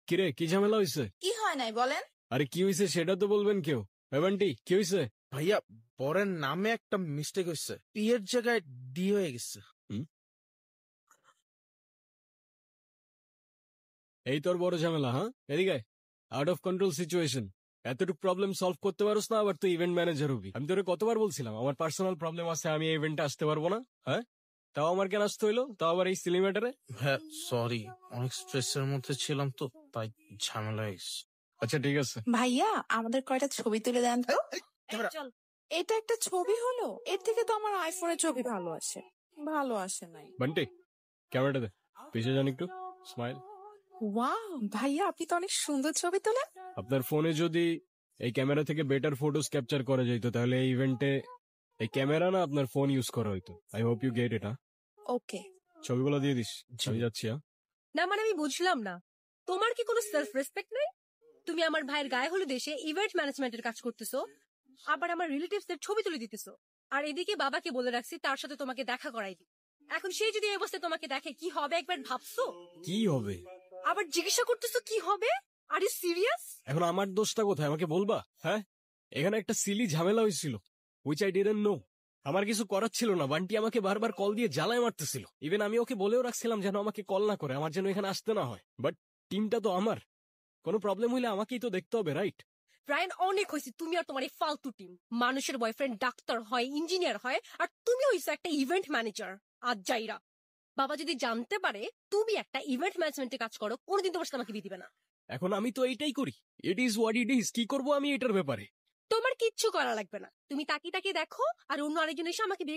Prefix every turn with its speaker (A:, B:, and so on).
A: কিরে কি ঝামেলা হয়েছে?
B: কি হয় নাই বলেন?
A: আরে কি হয়েছে সেটা তো বলবেন কেউ। বান্টি কি হয়েছে?
C: ভাইয়া বরের নামে একটা মিস্টেক হয়েছে, পি এর জায়গায় ডি হয়ে গেছে।
A: এই তোর বড় ঝামেলা? হ্যাঁ এদিকে আউট অফ কন্ট্রোল সিচুয়েশন। এতটুকু প্রবলেম সলভ করতে পারোস না, আবার তুই ইভেন্ট ম্যানেজার হবি। আমি তোরে কতবার বলছিলাম আমার পার্সোনাল প্রবলেম আছে, আমি এই ইভেন্টে আসতে পারবো না। হ্যাঁ তাও আমার কেন আসতে হইলো, তাও আবার এই সিলি ম্যাটারে?
C: হ্যাঁ সরি, অনেক স্ট্রেসের মধ্যে ছিলাম তো, তাই ঝামেলা হয়ে গেছে।
A: আচ্ছা ঠিক আছে।
B: ভাইয়া আমাদের কয়টা ছবি তুলে দেন তো।
C: ক্যামেরা।
B: চল, এটা একটা ছবি হলো, এর থেকে তো আমার আইফোনের ছবি ভালো আসে। ভালো আসে নাই।
A: বান্টি ক্যামেরাটা দে, পিছিয়ে যান একটু, স্মাইল।
B: ওয়াও ভাইয়া, আপনি তো অনেক সুন্দর ছবি তোলেন।
A: আপনার ফোনে যদি এই ক্যামেরা থেকে বেটার ফটোস ক্যাপচার করা যেত তাহলে এই ইভেন্টে এই ক্যামেরা না আপনার ফোন ইউজ করা হইতো। I hope you get it.
B: Okay,
A: ছবিগুলো দিয়ে দিস, আমি যাচ্ছি।
D: না মানে আমি বুঝলাম না, তোমার কি কোনো সেলফ রেসপেক্ট নেই? তুমি আমার ভাইয়ের গায়ে হলুদ এসে ইভেন্ট ম্যানেজমেন্টের কাজ করতেছো, আবার আমার রিলেটিভস দের ছবি তুলে দিতেছো, আর এদিকে বাবাকে বলে রাখছি তার সাথে তোমাকে দেখা করাই দিই। এখন সেই যদি এই অবস্থায় তোমাকে দেখে কি হবে একবার ভাবছো?
A: কি হবে?
D: আবার জিজ্ঞাসা করতেছো কি হবে? Are you serious?
A: এখন আমার দোষটা কোথায় আমাকে বলবা? হ্যাঁ এখানে একটা সিলি ঝামেলা হয়েছিল, উইচ আই ডিডন্ট নো। আমার কিছু করার ছিল না, বান্টি আমাকে বারবার কল দিয়ে জ্বালায় মারতেছিল। ইভেন আমি ওকে বলেও রাখছিলাম যেন আমাকে কল না করে, আমার যেন এখানে আসতে না হয়। বাট টিমটা তো আমার, কোনো প্রবলেম হইলে আমাকেই তো দেখতে হবে, রাইট?
D: ব্রায়ান অনেক হয়েছে তুমি আর তোমার এই ফালতু টিম। মানুষের বয়ফ্রেন্ড ডাক্তার হয়, ইঞ্জিনিয়ার হয়, আর তুমি হইছো একটা ইভেন্ট ম্যানেজার। আজ যাইরা বাবা যদি জানতে পারে তুমি একটা ইভেন্ট ম্যানেজমেন্টে কাজ করো, কোনোদিন তোমার সাথে আমাকে বিয়ে দিবে না।
A: এখন আমি তো এইটাই করি, it is what it is. কি করবো আমি এটার ব্যাপারে?
D: তোমার কিচ্ছু করা লাগবে না, তুমি তাকিয়ে তাকিয়ে দেখো আর অন্য আরেকজন এসে আমাকে বিয়ে